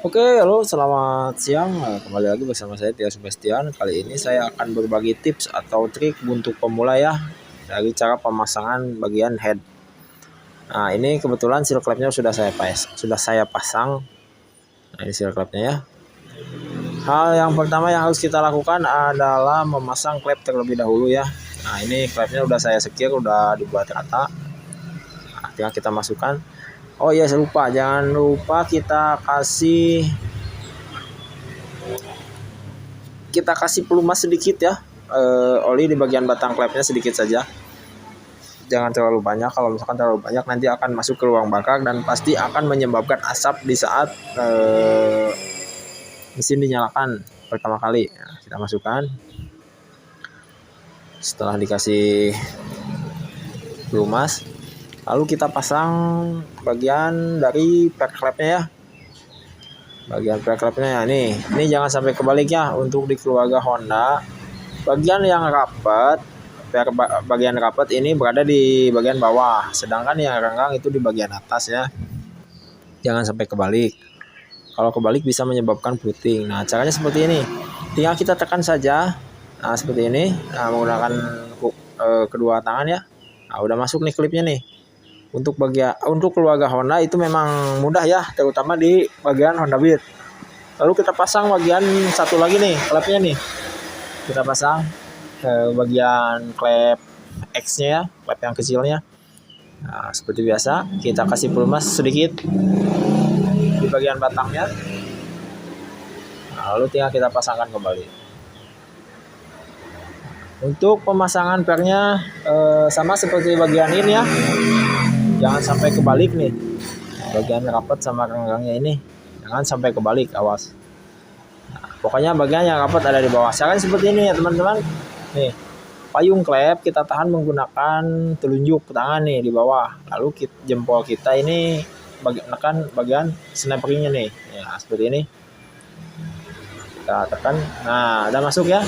Oke, halo, selamat siang. Kembali lagi bersama saya Tia Sebastian. Kali ini saya akan berbagi tips atau trik untuk pemula ya dari cara pemasangan bagian head. Nah, ini kebetulan seal clamp-nya sudah saya pasang. Nah, ini seal clamp-nya ya. Hal yang pertama yang harus kita lakukan adalah memasang klep terlebih dahulu ya. Nah, ini klepnya udah saya secure, udah dibuat rata. Nah, tinggal kita masukkan. Oh iya, saya lupa, jangan lupa kita kasih pelumas sedikit ya, oli di bagian batang klepnya sedikit saja, jangan terlalu banyak. Kalau misalkan terlalu banyak nanti akan masuk ke ruang bakar dan pasti akan menyebabkan asap di saat mesin dinyalakan pertama kali. Nah, kita masukkan setelah dikasih pelumas, lalu kita pasang bagian dari pack klepnya ya, bagian pack klepnya ya. Ini jangan sampai kebalik ya. Untuk di keluarga Honda, bagian yang rapat, bagian rapat ini berada di bagian bawah, sedangkan yang renggang itu di bagian atas ya. Jangan sampai kebalik. Kalau kebalik bisa menyebabkan puting. Nah, caranya seperti ini. Tinggal kita tekan saja. Nah, seperti ini. Nah, menggunakan kedua tangan ya. Nah, udah masuk nih klipnya nih. Untuk keluarga Honda itu memang mudah ya, terutama di bagian Honda Beat. Lalu kita pasang bagian satu lagi nih, klepnya nih. Kita pasang bagian klep X-nya ya, klep yang kecilnya. Nah, seperti biasa, kita kasih pelumas sedikit di bagian batangnya. Nah, lalu tinggal kita pasangkan kembali. Untuk pemasangan pernya sama seperti bagian ini ya. Jangan sampai kebalik nih. Bagian rapat sama renggangnya ini jangan sampai kebalik, awas. Nah, pokoknya bagian yang rapat ada di bawah. Caranya seperti ini ya teman-teman. Nih, payung klep kita tahan menggunakan telunjuk tangan nih di bawah. Lalu jempol kita ini menekan bagian snap-ringnya nih. Ya, seperti ini. Kita tekan. Nah, udah masuk ya.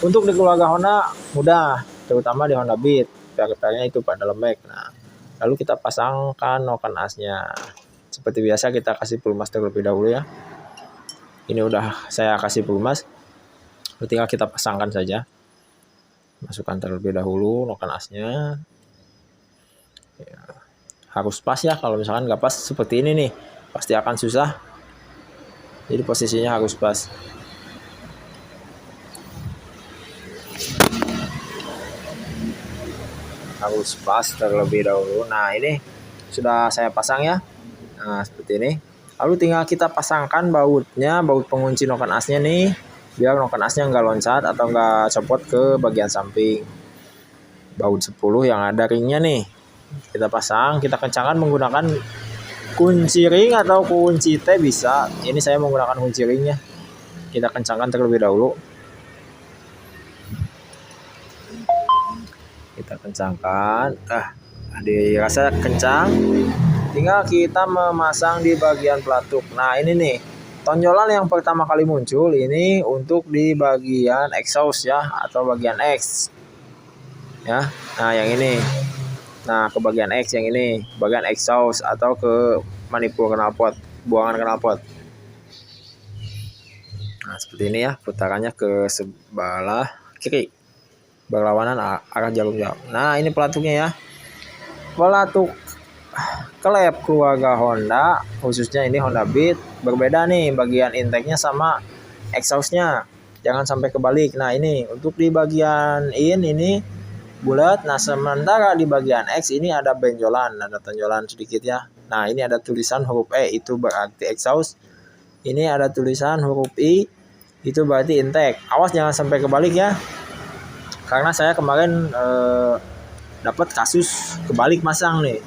Untuk di keluarga Honda mudah, terutama di Honda Beat. Per-pernya itu pada lembek. Nah, lalu kita pasangkan noken asnya. Seperti biasa kita kasih pelumas terlebih dahulu ya. Ini udah saya kasih pelumas. Tinggal kita pasangkan saja. Masukkan terlebih dahulu noken asnya ya, harus pas ya. Kalau misalkan nggak pas seperti ini nih pasti akan susah, jadi posisinya harus pas. Harus pas terlebih dahulu. Nah, ini sudah saya pasang ya. Nah, seperti ini. Lalu tinggal kita pasangkan bautnya, baut pengunci noken asnya nih, biar noken asnya nggak loncat atau nggak copot ke bagian samping. Baut 10 yang ada ringnya nih kita pasang, kita kencangkan menggunakan kunci ring atau kunci T bisa. Ini saya menggunakan kunci ringnya. Kita kencangkan terlebih dahulu. Kita kencangkan, dirasa kencang, tinggal kita memasang di bagian pelatuk. Nah, ini nih tonjolan yang pertama kali muncul ini untuk di bagian exhaust ya, atau bagian X ya. Nah, yang ini, nah ke bagian X yang ini, bagian exhaust atau ke manifold knalpot, buangan knalpot. Nah, seperti ini ya, putarannya ke sebelah kiri, berlawanan arah jarum jauh. Nah, ini pelatuknya ya. Pelatuk klep keluarga Honda, khususnya ini Honda Beat, berbeda nih bagian intake-nya sama exhaust-nya. Jangan sampai kebalik. Nah, ini untuk di bagian ini bulat. Nah, sementara di bagian X ini ada benjolan, ada tonjolan sedikit ya. Nah, ini ada tulisan huruf E, itu berarti exhaust. Ini ada tulisan huruf I, itu berarti intake. Awas jangan sampai kebalik ya. Karena saya kemarin dapat kasus kebalik masang nih.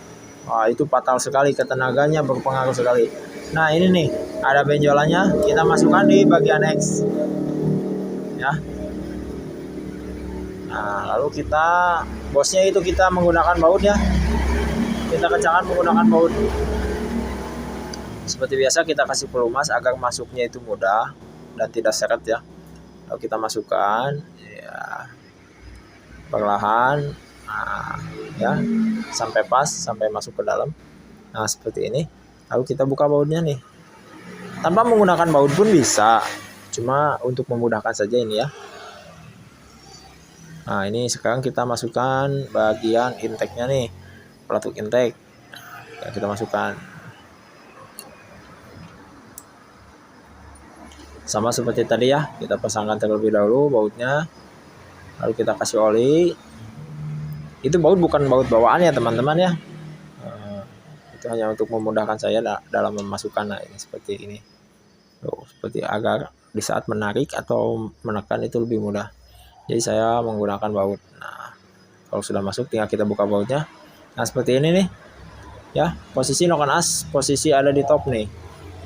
Wah, itu fatal sekali, ketenaganya berpengaruh sekali. Nah, ini nih ada benjolannya, kita masukkan di bagian X ya. Nah, lalu bosnya itu kita menggunakan baut ya. Kita kencangkan menggunakan baut. Seperti biasa kita kasih pelumas agar masuknya itu mudah dan tidak seret ya. Lalu kita masukkan ya, perlahan, nah, ya, sampai pas, sampai masuk ke dalam. Nah, seperti ini. Lalu kita buka bautnya nih. Tanpa menggunakan baut pun bisa, cuma untuk memudahkan saja ini ya. Nah ini sekarang kita masukkan bagian intake-nya nih, pelatuk intake ya, kita masukkan sama seperti tadi ya, kita pasangkan terlebih dahulu bautnya, lalu kita kasih oli. Itu baut bukan baut bawaan ya teman-teman ya, itu hanya untuk memudahkan saya dalam memasukkan. Nah ini seperti ini. Seperti agar di saat menarik atau menekan itu lebih mudah. Jadi saya menggunakan baut. Nah, kalau sudah masuk tinggal kita buka bautnya. Nah, seperti ini nih. Ya, posisi noken as, posisi ada di top nih.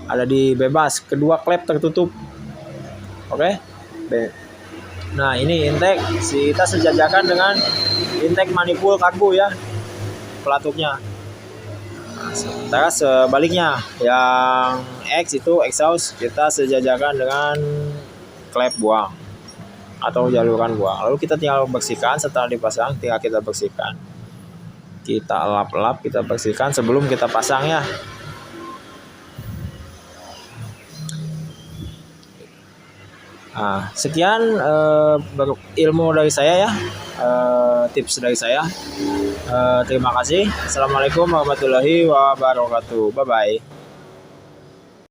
Ada di bebas, kedua klep tertutup. Oke. Nah, ini intake kita sejajarkan dengan intake manifold karbu ya. Pelatuknya. Sementara sebaliknya, yang X itu exhaust kita sejajarkan dengan klep buang atau jaluran buang. Lalu kita tinggal bersihkan, setelah dipasang tinggal kita bersihkan. Kita lap-lap, kita bersihkan sebelum kita pasang ya. Nah, sekian ilmu dari saya ya, tips dari saya. Terima kasih. Assalamualaikum warahmatullahi wabarakatuh. Bye bye.